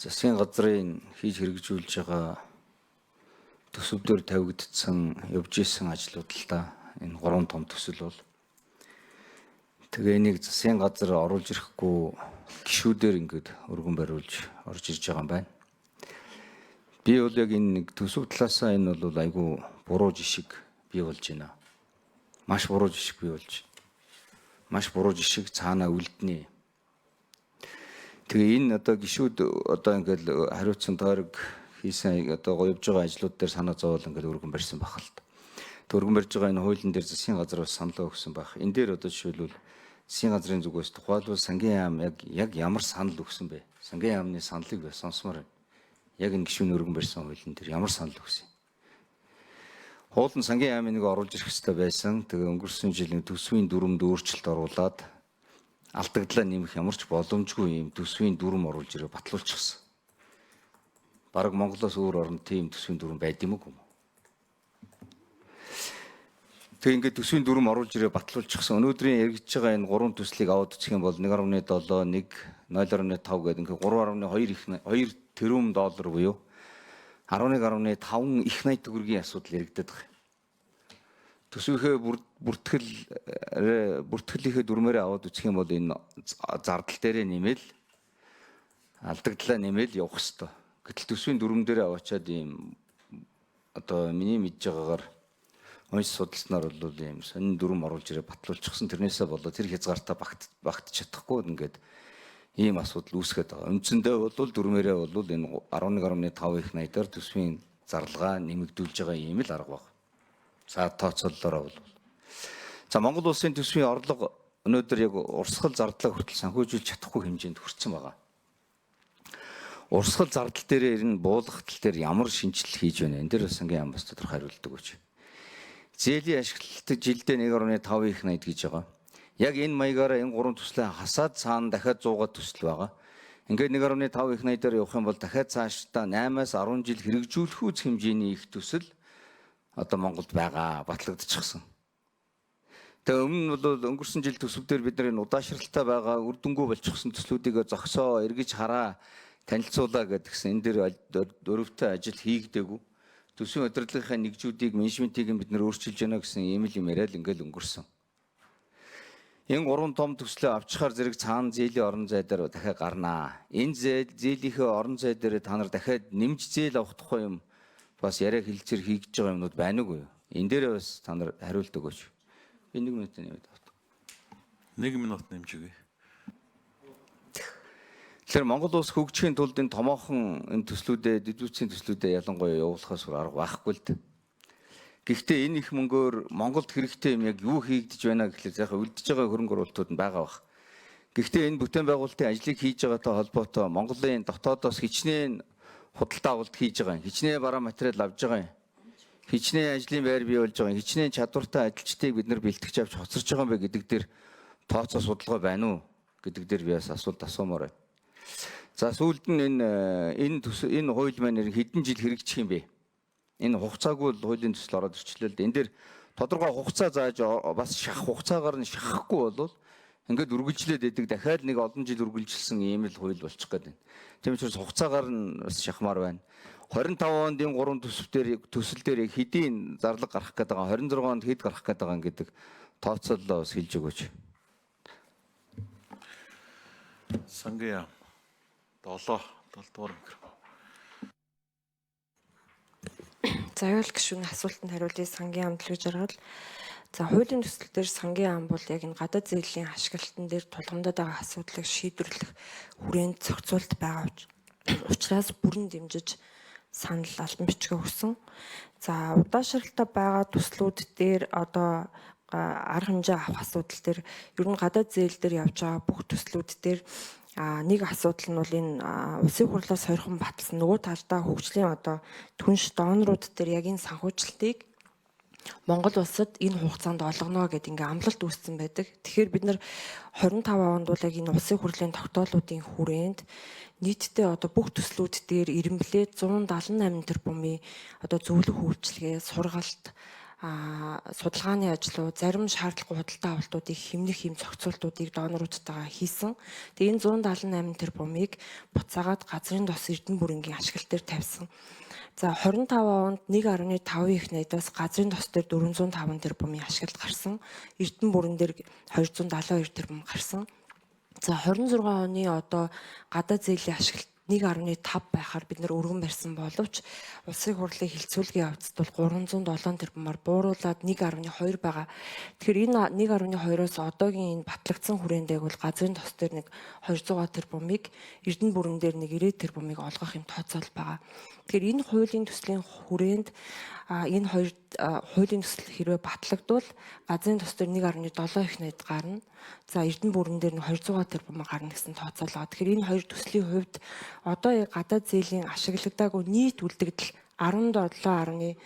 засгийн газрын хийж хэрэгжүүлж байгаа төсөвдөр тавигдсан явж исэн ажлууд л да. Энэ 3 том төсөл бол тэгээ энийг засгийн газар оруулж ирэхгүй гишүүдээр ингээд өргөн бариулж орж ирж байгаа юм байна. Би бол яг энэ нэг төсөв талаасаа энэ бол айгүй буруу жишг бий болж байна. Маш буруу жишг бий болж. Маш буруу жишг цаанаа үлднэ. Тэгээ энэ одоо гишүүд одоо ингээд хариуцсан тойрог хийсэн одоо явж байгаа ажлууд дээр санаа зовоол ингээд өргөн барьсан байх л та. Өргөн барьж байгаа энэ хуулийн дээр засгийн газар бас саналаа өгсөн байх. Энэ дээр одоо жишээлбэл засгийн газрын зүгээс тухайлбал сангийн яам яг ямар санал өгсөн бэ? Сангийн яамны саналыг бас сонсомоор байна. Яг энэ гишүүний өргөн барьсан хуулийн дээр ямар санал өгсөн? Хууль нь сангийн яамыг нэг оруулж ирэх хэрэгтэй байсан. Тэгээ өнгөрсөн жилийн төсвийн дүрмд өөрчлөлт оруулаад алдагдлаа нэмэх ямар ч боломжгүй юм төсвийн дүрм оруулж ирээ батлуулчихсан. Бараг Монголоос өөр орнд тийм төсвийн дүрм байд юм уу? Тэг ингээд төсвийн дүрм оруулж ирээ батлуулчихсан. Өнөөдрийн яригдж байгаа энэ 3 төслийг аваад үзэх юм бол 1.7, 1, 0.5 гэдэг ингээд 3.2 тэрбум доллар буюу 11.5 их найт төгрөгийн асуудал яригдаад байгаа. Төсвийнхээ бүртгэлийнхээ дүрмээрээ аваад үзэх юм бол энэ зардал дээрээ нэмэл алдагдлаа нэмэл явах хэвээр. Гэтэл төсвийн дүрм дээрээ аваачаад ийм одоо миний мэдж байгаагаар унш судалснаар бол ийм сонин дүрм оруулж ирээ батлуулчихсан. Тэрнээсээ болоод тэр хязгаартаа багтж чадахгүй ингээд ийм асуудал үүсгээд байгаа. Үндсэндээ бол дүрмээрээ бол энэ 11.5 их найдаар төсвийн зарлага нэмэгдүүлж байгаа ийм л арга байна. За тооцооллороо бол. За Монгол улсын төсвийн орлого өнөөдөр яг урсгал зардлаа хүртэл санхүүжүүлж чадахгүй хэмжээнд хүрсэн байгаа. Урсгал зардал дээр ирнэ буулгах тал дээр ямар шинжилэл хийж байна? Энэ дээр сангийн яам бас тодорхой хариултдаг гэж. Зээлийн ашиглалтад жилдээ 1.5 их найд гэж байгаа. Яг энэ маягаараа энэ 3 төслөө хасаад цаана дахиад 100-аад төсөл байгаа. Ингээд 1.5 их найдаар явах юм бол дахиад цаашдаа 8-аас 10 жил хэрэгжүүлэх үз хэмжээний их төсөл одоо Монголд байгаа батлагдчихсан. Тэгээ өмнө нь бол өнгөрсөн жил төсөвдөр бид нар энэ удаашралтай байгаа үр дүнгүй болчихсон төслүүдийг зогсоо эргэж хараа танилцуулаа гэдгсэн. Энэ дээр өрөвтэй ажил хийгдээгүй. Төсвийн удирдлагынхаа нэгжүүдийг менежментийг бид нар өөрчилж яана гэсэн ийм л юм яриад ингээл өнгөрсөн. Энэ 3 том төслөө авчихаар зэрэг цаана зээлийн орон зай дээр дахиад гарнаа. Энэ зээлийнхээ орон зай дээр та нар дахиад нэмж зээл авах тухай юм бас яриа хэлцээр хийж байгаа юмнууд байна уу? Энэ дээр бас та нар хариулт өгөөч. Би 1 минут нэмээд авах. 1 минут нэмж өгье. Тэгэхээр Монгол улс хөгжихийн тулд энэ томоохон энэ төслүүдэд, дэдвүүцийн төслүүдэд ялангуяа явуулахаас арга байхгүй л дээ. Гэхдээ энэ их мөнгөөр Монголд хэрэгтэй юм яг юу хийгдэж байна гэхлээр яхаа үлдэж байгаа хөрөнгө оруулалтууд нь байгаа бах. Гэхдээ энэ бүтээн байгуулалтын ажлыг хийж байгаатай холбоотой Монголын дотоодоос хичнээн худалдаа авалт хийж байгаа юм. Хичнээн бараа материал авж байгаа юм. Хичнээн ажлын байр бий болж байгаа юм. Хичнээн чадвартай ажилчдыг бид нар бэлтгэж авч хоцорж байгаа юм бэ гэдэг дээр тооцоо судалгаа байна уу гэдэг дээр би бас асуулт асуумаар байна. За сүүлд нь энэ хууль маань хэдэн жил хэрэгжих юм бэ? Энэ хугацаагүй бол хуулийн төсөл ороод ирчлээ л дээ. Энэ дээр тодорхой хугацаа зааж бас шахах хугацаагаар нь шахахгүй бол ингээд үргэлжлээд идэг дахиад нэг олон жил үргэлжилсэн ийм л хууль болчих гээд байна. Тийм учраас хугацаагаар нь бас шахмаар байна. 25 онд энэ 3 төсөл дээр хэдийн зарлага гарах гээд байгаа, 26 онд хэд гарах гээд байгаа гэдэг тооцооллоо бас хэлж өгөөч. Сангийн 7 дугаар микрофон. За аюул гишүүний асуултанд хариулъя. Сангийн яам төлөж аргал. За хуулийн төсөл дээр сангийн яам бол яг энэ гадаад зээлийн ашиглалтан дээр тулгамдаад байгаа асуудлыг шийдвэрлэх хүрээнд зохицуулт байгаа учраас бүрэн дэмжиж санал албан бичгээ өгсөн. За удаашралтай байгаа төслүүд дээр одоо арга хэмжээ авах асуудал дээр ер нь гадаад зээл дээр явж байгаа бүх төслүүд дээр нэг асуудал нь бол энэ улсын хурлаас сойрхон баталсан нөгөө талдаа хөгжлийн одоо түнш донорууд дээр яг энэ санхүүжилтийг Монгол улсад энэ хугацаанд олгоно гэдэг ингээ амлалт үүссэн байдаг. Тэгэхээр бид нар 25 онд бол яг энэ улсын хурлын тогтоолуудын хүрээнд нийтдээ одоо бүх төслүүд дээр ирэмблээд 178 тэрбумын одоо зөвлөх үйлчилгээ, сургалт судалгааны ажлууд, зарим шаардлагагүй худалдаа авалтуудыг хэмнэх юм зохицуултуудыг доноруудтайгаа хийсэн. Тэгээ энэ 178 тэрбумыг буцаагаад газрын тос Эрдэнэ бүрэнгийн ашигла дээр тавьсан. За 25 онд 1.5 их найдаас газрын тос дээр 405 тэрбумын ашиглалт гарсан. Эрдэнэ бүрэн дээр 272 тэрбум гарсан. За 26 оны одоо гадаад зээлийн ашиглалт 1.5 байхаар бид нэр өргөн барьсан боловч улсын хурлын хилцүүлгийн явцад бол 307 тэрбумаар бууруулад 1.2 байгаа. Тэгэхээр энэ 1.2-оос одоогийн энэ батлагдсан хүрээндээ бол газрын тос дээр нэг 200 тэрбумыг, Эрдэнэ бүрэн дээр нэг 90 тэрбумыг олгох юм тооцоол байгаа. Тэгэхээр энэ хуулийн төслийн хүрээнд энэ хоёр хуулийн төсөл хэрвээ батлагдвал газрын тос дээр 1.7 их найд гарна. За Эрдэнэ бүрэн дээр 200 тэрбум гарна гэсэн тооцоол байгаа. Тэгэхээр энэ хоёр төслийн хувьд одоо гадаад зээлийн ашиглагдаагүй нийт үлдэгдэл 14.7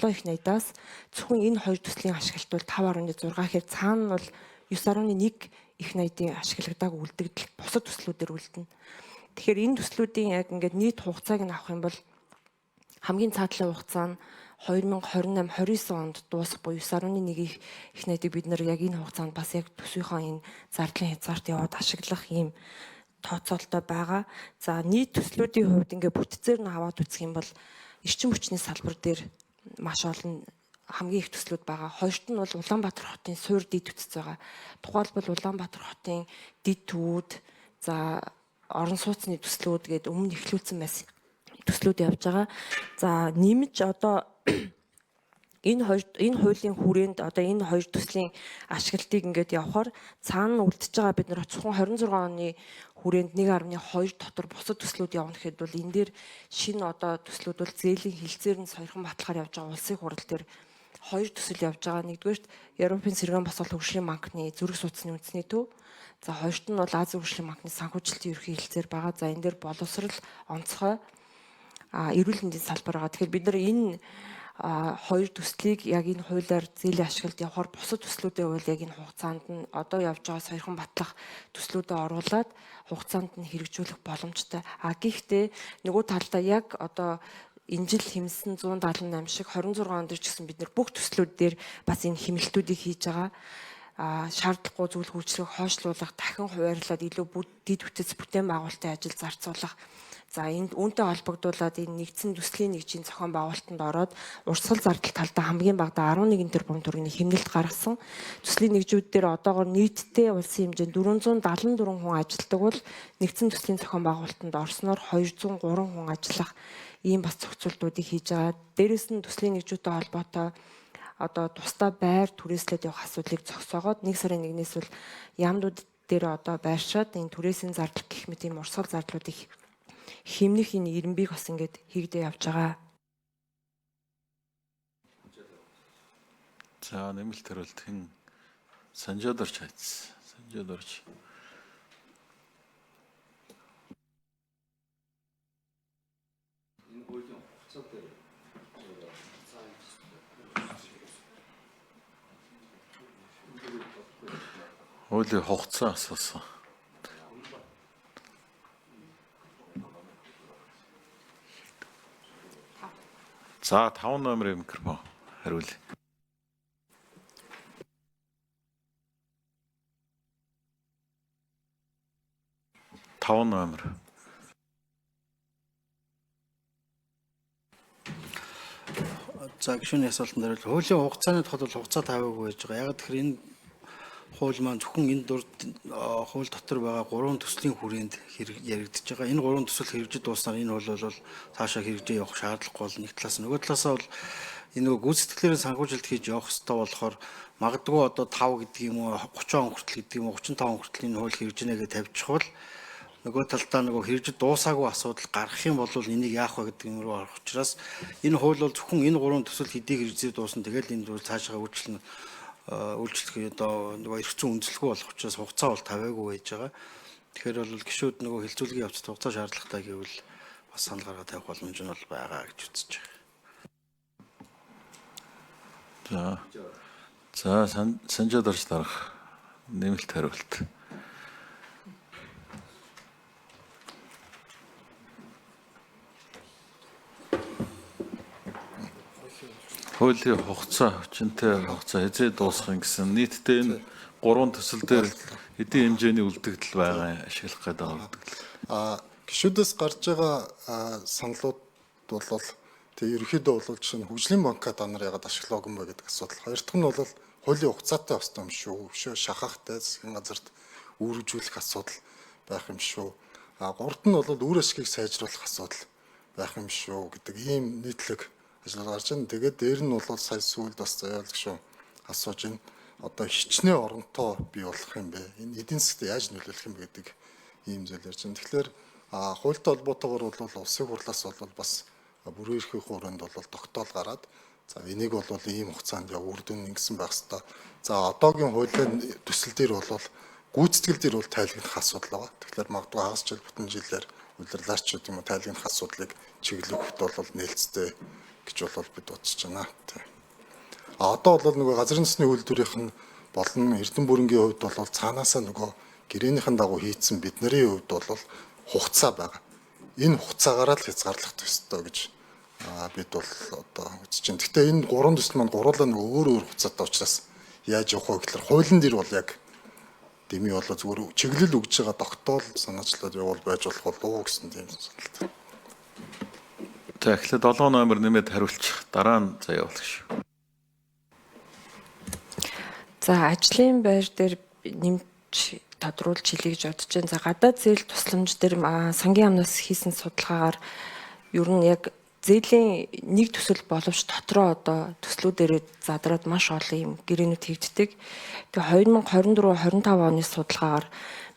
их найдаас зөвхөн энэ хоёр төслийн ашиглалт бол 5.6 гэхээр цаана нь бол 9.1 их найдын ашиглагдаагүй үлдэгдэл бусад төслүүдээр үлдэнэ. Тэгэхээр энэ төслүүдийн яг ингээд нийт хугацааг нь авах юм бол хамгийн цаатлын хугацаа нь 2028-29 онд дуусах буюу 9.1 их найдыг бид нар яг энэ хугацаанд бас яг төсвийнхөө энэ зардлын хязгаарт яваад ашиглах ийм тооцоолтой байгаа. За нийт төслүүдийн хувьд ингээд бүтцээр нь аваад үзэх юм бол эрчим хүчний салбар дээр маш олон хамгийн их төслүүд байгаа. Хоёрт нь бол Улаанбаатар хотын суур дид төцөц байгаа. Тухайлбал Улаанбаатар хотын дид төвүүд, за орон сууцны төслүүд гээд өмнө эхлүүлсэн байсан төслүүд явж байгаа. За нэмж одоо энэ хуулийн хүрээнд одоо энэ хоёр төслийн ашиглалтыг ингээд явахаар цаана үлдчихэж байгаа бид нар зөвхөн 26 оны хүрээнд 1.2 дотор бусад төслүүд явна гэхэд бол энэ дээр шинэ одоо төслүүд бол зээлийн хилцээр нь сойрхон баталгаар явж байгаа улсын хурал дээр хоёр төсөл явж байгаа. Нэгдүгээрт Европын цэргийн босгол хөгжлийн банкны зүрх судасны үндэсний төв. За хоёрт нь бол Азийн хөгжлийн банкны санхүүжилтийн ерхий хилцээр байгаа. За энэ дээр боловсрал, онцгой, эрүүл мэндийн салбар байгаа. Тэгэхээр бид нар энэ хоёр төслийг яг энэ хуулиар зээлийн ашиглалт явахаар бусад төслүүдээ бол яг энэ хугацаанд нь одоо явж байгаа сойрхон батлах төслүүдэд оруулаад хугацаанд нь хэрэгжүүлэх боломжтой. Гэхдээ нөгөө талдаа яг одоо энэ жил хэмсэн 178 шиг 26 онд ч гэсэн бид нар бүх төслүүд дээр бас энэ хэмнэлтүүдийг хийж байгаа. Шаардлагагүй зүйл үйлчлэгийг хойшлуулах, дахин хуваарлаад илүү дид бүтц бүтээн байгуулалтын ажил зарцуулах. За энд үүнтэй холбогдуулаад энэ нэгдсэн төслийн нэгжийн зохион байгуулалтанд ороод урсгал зардал талдаа хамгийн багадаа 11 тэрбум төгрөгийн хэмнэлт гаргасан. Төслийн нэгжүүд дээр одоогоор нийтдээ улсын хэмжээнд 474 хүн ажилладаг бол нэгдсэн төслийн зохион байгуулалтанд орсноор 203 хүн ажиллах ийм бас зохицуултуудыг хийж байгаа. Дээрээс нь төслийн нэгжүүдтэй холбоотой одоо тусдаа байр түрээслээд явах асуудлыг зогсоогоод 1 сарын 1-ээс бол яамдууд дээр одоо байршаад энэ түрээсийн зардал гэх мэт ийм урсгал зардлуудыг хэмнэх энэ ирэмбийг бас ингээд хийгдээ явж байгаа. За нэмэлт хариулт хэн Санжаад орч хайц. Санжаад орч. Хуулийн хугацаа асуусан. За 5 номерын микрофон хариулъя. Таван номер. За гишүүний асуултанд хариулт. Хуулийн хугацааны тохиолдолд хугацаа тавиагүй байж байгаа. Яг тэгэхээр энэ хууль маань зөвхөн энэ хууль дотор байгаа 3 төслийн хүрээнд яригдж байгаа. Энэ 3 төсөл хэрэгжиж дууснаар энэ хууль бол цаашаа хэрэгжиж явах шаардлагагүй бол нэг талаас. Нөгөө талаасаа бол энэ нөгөө гүйцэтгэлээр санхүүжилт хийж явах хэрэгтэй болохоор магадгүй одоо 5 гэдэг юм уу 30 он хүртэл гэдэг юм уу 35 он хүртэл энэ хууль хэрэгжинэ гэж тавьчихвал нөгөө талдаа нөгөө хэрэгжиж дуусаагүй асуудал гарах юм бол энийг яах вэ гэдэг юм руу орох учраас энэ хууль бол зөвхөн энэ 3 төсөл хэдий хэрэгжиж дуусна тэгэл энэ зүйл цаашаа үйлчлэх одоо нөгөө эрх зүйн үндэслэгүй болох учраас хугацаа бол тавиагүй байж байгаа. Тэгэхээр бол гишүүд нөгөө хилцүүлгийн явцад хугацаа шаардлагатай гэвэл бас санал гаргаад тавих боломж нь бол байгаа гэж үзэж байгаа. За Санжаад орч дарах нэмэлт хариулт. Хуулийн хугацаа, хүчинтэй хугацаа хэзээ дуусгах гэсэн нийтдээ энэ гурван төсөл дээр хэдийн хэмжээний үлдэгдэл байгаа ашиглах гэдэг үлдэгдэл. Гишүүдээс гарч байгаа саналууд бол тэг ерөнхийдөө бол жишээ нь хөгжлийн банкад анар ягаад ашиглаагүй юм бэ гэдэг асуудал. Хоёр дахь нь бол хуулийн хугацаатай бас юм шүү. Өшөө шахахтай засгийн газарт үүргэжүүлэх асуудал байх юм шүү. Гуравт нь бол үр ашгийг сайжруулах асуудал байх юм шүү гэдэг ийм нийтлэг ажил гарч байна. Тэгээд дээр нь бол сая сүүлд бас заяалах шүү асууж байна. Одоо хичнээн оронтой бий болох юм бэ? Энэ эдийн засгт яаж нөлөөлөх юм бэ гэдэг ийм зүйл ярьж байна. Тэгэхээр хуультай холбоотойгоор бол улсын хурлаас бол бас бүрэн эрхийн хүрээнд бол тогтоол гараад за энийг бол ийм хугацаанд үр дүн ингэсэн байх хэвээр. За одоогийн хуулийн төсөл дээр бол гүйцэтгэл дээр бол тайлгнах асуудал байгаа. Тэгэхээр магадгүй хагас жил бүтэн жилээр удирлаач юм уу тайлгнах асуудлыг чиглүүлэхэд бол нээлттэй гэж бол бид бодож байна. Одоо бол нөгөө газрын засны үйлдвэрийнх нь болон Эрдэнэ бүрэнгийн хувьд бол цаанаасаа нөгөө гэрээнийхэн дагуу хийцэн бидний хувьд бол хугацаа байгаа. Энэ хугацаагаараа л хязгаарлах ёстой гэж бид бол одоо үзэж байна. Гэхдээ энэ гурван төсөл маань гурлаа нөгөө өөр хугацаатай учраас яаж явах вэ гэхээр хуулийн дээр бол яг дэмий болоо зүгээр чиглэл өгж байгаа тогтоол санаачлаад явуул байж болох болов уу гэсэн тийм саналтай. За эхлээд 7 номер нэмээд хариулчих. Дараа нь заяа болох шүү. За ажлын байр дээр нэмж тодруулж хэлье гэж бодож байна. За гадаад зээл тусламж дээр сангийн амнаас хийсэн судалгаагаар ер нь яг зээлийн нэг төсөл боловч дотроо одоо төслүүдээр задраад маш олон юм гэрээнүүд хийгддэг. Тэгээ 2024-25 оны судалгаагаар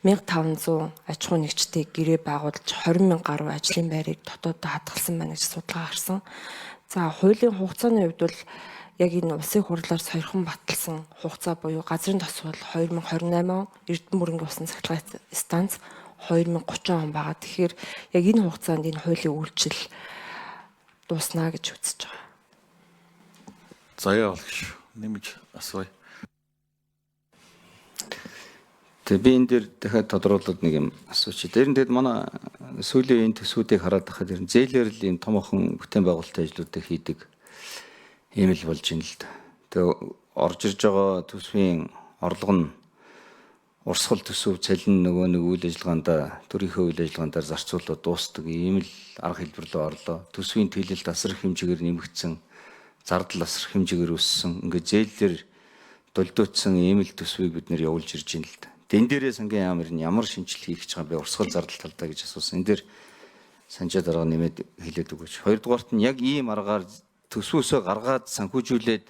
1500 аж ахуй нэгжтэй гэрээ байгуулж 20,000 гаруй ажлын байрыг дотооддоо хадгалсан байна гэж судалгаа гарсан. За хуулийн хугацааны хувьд бол яг энэ улсын хурлаар сойрхон баталсан хугацаа буюу газрын тос бол 2028 он, Эрдэнэ бүрэнгийн усан цахилгаан станц 2030 он байгаа. Тэгэхээр яг энэ хугацаанд энэ хуулийн үйлчил дуснаа гэж үзэж байгаа. Заяа болох шүү. Нэмж асууя. Тэгээ би энэ дээр дахиад тодруулаад нэг юм асуучих. Дээр нь тэгэд манай сүүлийн энэ төсвүүдийг хараад байхад ер нь зээлээр л ийм томоохон бүтээн байгуулалтын ажлуудыг хийдэг ийм л болж байна л да. Тэгээ орж ирж байгаа төсвийн орлого нь урсгал төсөв цалин нөгөө нэг үйл ажиллагаанда төрийнхөө үйл ажиллагаандаар зарцуулаад дуустдаг ийм л арга хэлбэр рүү орлоо. Төсвийн төлөлт асар их хэмжээгээр нэмэгдсэн, зардал асар их хэмжээгээр өссөн. Ингээд зээлээр дөлдөөцсөн ийм л төсвийг бид нэр явуулж ирж байна л да. Тэн дээрээ сангийн яамэр нь ямар шинжилгээ хийх гэж байгаа бэ? Урсгал зардал талдаа гэж асуусан. Энэ дээр санжаа дарга нэмээд хэлээд өгөөч. Хоёрдугаарт нь яг ийм аргаар төсвөөсөө гаргаад санхүүжүүлээд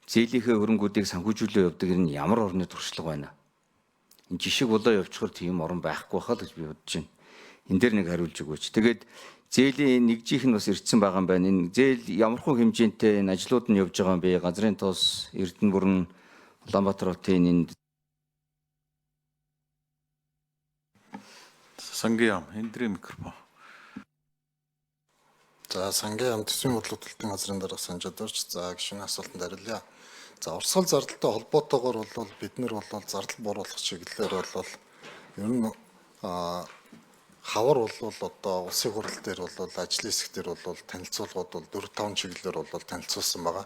зээлийнхээ хөрөнгүүдийг санхүүжүүлээ явдаг энэ ямар орны туршлага байна? Энэ жишг болоо явчихвар тийм орн байхгүй хаа л гэж би бодож байна. Энэ дээр нэг хариулж өгөөч. Тэгээд зээлийн нэгжийнх нь бас ирдсэн байгаа юм байна. Энэ зээл ямархуу хэмжээнтэй энэ ажлууд нь явж байгаа юм бэ? Газрын тоос, Эрдэнэ бүрэн, Улаанбаатар хотын энэ Сангийн ам, эндрийн микрофон. За сангийн ам төсвийн бодлоготлолтын газрын дарга санжаад орч за гишүүний асуултанд хариулъя. За урсгал зардалтай холбоотойгоор бол бид нар бол зардал бууруулах чиглэлээр бол ер нь хавар бол одоо улсын хурал дээр бол ажлын хэсэг дээр бол танилцуулгууд бол 4-5 чиглэлээр бол танилцуулсан байгаа.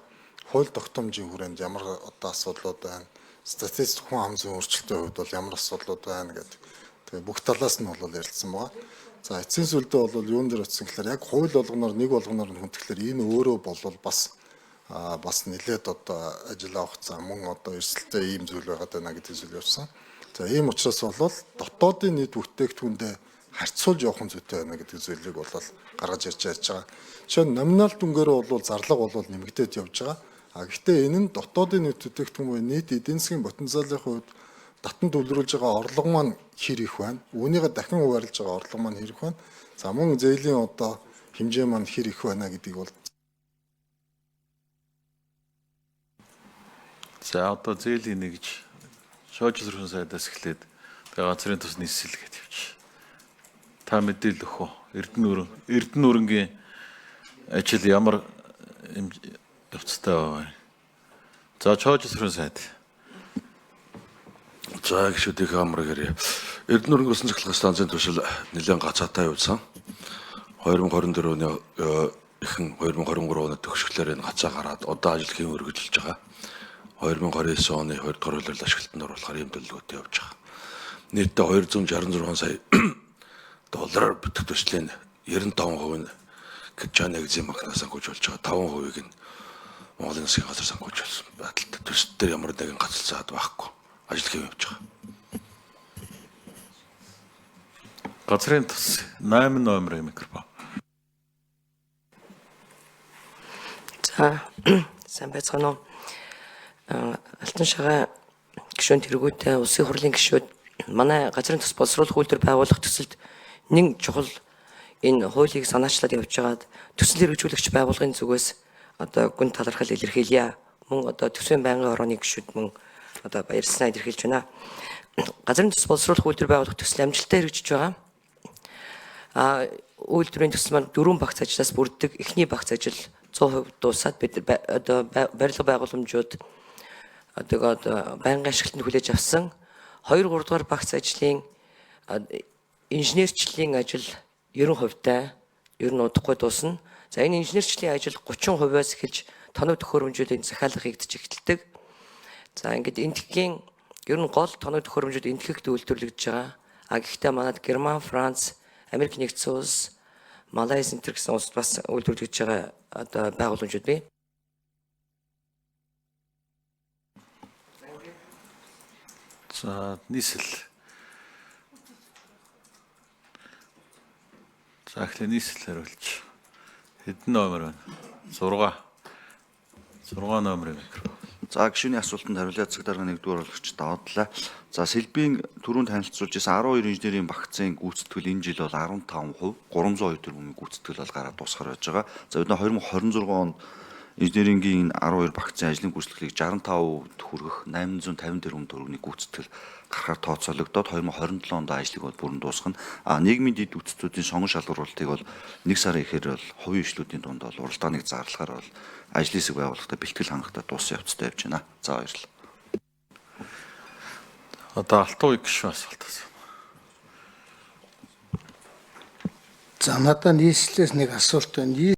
Хууль тогтоомжийн хүрээнд ямар одоо асуудлууд байна, статистик хүн ам зүйн өөрчлөлтийн хувьд бол ямар асуудлууд байна гэдэг. Тэгээ бүх талаас нь бол ярилцсан байгаа. За эцсийн сүлдээ бол юун дээр очсон гэхээр яг хууль болгоноор нэг болгоноор нь хүндэхлээр энэ өөрөө бол бас нэлээд одоо ажил авах за мөн одоо эрсдэлтэй ийм зүйл байгаад байна гэдэг зүйл явсан. За ийм учраас бол дотоодын нийт бүтээгдэхүүндээ харьцуулж явах нь зүйтэй байна гэдэг зүйлийг бол гаргаж ярьж байгаа. Жишээ нь номинал дүнгээрээ бол зарлага бол нэмэгдээд явж байгаа. Гэхдээ энэ нь дотоодын нийт бүтээгдэхүүн буюу нийт эдийн засгийн потенциалын хувьд татан төвлөрүүлж байгаа орлого маань хэр их байна? Үүнийгээ дахин хуваарлаж байгаа орлого маань хэр их байна? За мөн зээлийн одоо хэмжээ маань хэр их байна гэдгийг бол За одоо зээлийн нэгж шоожлорхон сайдаас эхлээд тэгээ газрын тосны эсэл гэж явж. Та мэдээлэл өгөх үү? Эрдэнэ бүрэнгийн ажил ямар явцтай байна? За шоожлорхон сайд. За гişүүдийн хамраг хэрэг. Эрдэнэ бүрэнгийн усан цахилгаан станцын төсөл нэлээд гацаатай явсан. 2024 оны Ихэн 2023 оны төгсгөлөөр энэ гацаа гараад одоо ажил хийм өргөжлөж байгаа. 2029 оны 2 дугаар хуулиар ашиглалтанд оруулахаар ийм төлөвлөгөөтэй явж байгаа. Нийтдээ 266 сая доллараар бүтэх төслийн 95% нь Кичан Эгзим банкнаас санхүүж болж байгаа. 5%-ийг нь Монголын засгийн газар санхүүж болсон байдалтай. Төсөл дээр ямар нэгэн гацалцаад байхгүй. Ажил хийм явж байгаа. Газрын тус 8 номерын микрофон. За сайн байцгаана уу. Алтан шагаа гишүүн тэргүүтэй улсын хурлын гишүүд манай газрын тус боловсруулах үйлдвэр байгуулах төсөлд нэг чухал энэ хуулийг санаачлаад явж байгаад төсөл хэрэгжүүлэгч байгууллагын зүгээс одоо гүн талархал илэрхийлье. Мөн одоо төсвийн байнгын орооны гишүүд мөн одоо баярснаа илэрхийлж байна. Газрын тус боловсруулах үйлдвэр байгуулах төсөл амжилттай хэрэгжиж байгаа. Үйлдвэрийн төсөл маань 4 багц ажлаас бүрддэг. Эхний багц ажил 100% дуусаад бид одоо барилга байгууламжууд одоо байнгын ашиглалтанд хүлээж авсан 2-3 дугаар багц ажлын инженерчлэлийн ажил 90%-тай ер нь удахгүй дуусна. За энэ инженерчлэлийн ажил 30%-аас эхэлж тоног төхөөрөмжүүдийн захиалга хийгдэж эхэлдэг. За ингээд энтхийн ер нь гол тоног төхөөрөмжүүд энтхэгт үйлдвэрлэгдэж байгаа. Гэхдээ манайд Герман, Франц, Америк нэгдсэн улс, Малайз энтер гэсэн улсад бас үйлдвэрлэгдэж байгаа одоо байгууламжууд бий. За нийслэл. За эхлээ нийслэл хариулж. Хэдэн номер байна? 6 номерын микрофон. За гишүүний асуултанд хариулъя. Засаг дарга 1-р урлагч даваадлаа. За Сэлбийн түрүүнд танилцуулж байсан 12 инженерийн багцын гүйцэтгэл энэ жил бол 15%, 302 тэрбумын гүйцэтгэл бол гараад дуусгар байж байгаа. За бид 2026 онд инженерингийн 12 багцын ажлын гүйцэтгэлийг 65% хүргэх 850 тэрбум төгрөгийн гүйцэтгэл гарахаар тооцоологдоод 2027 онд ажлыг бол бүрэн дуусгана. Нийгмийн дэд үтцүүдийн сонгон шалгуулалтыг бол 1 сарын ихээр бол хувийн ишлүүдийн дунд бол уралдааныг зарлахаар бол ажлын хэсэг байгууллагатай бэлтгэл хангалттай дууссан явцтай явж байна. За баярлалаа. Одоо Алтан ууг гишүүн асуулт асуув. За надад нийслэлээс нэг асуулт байна.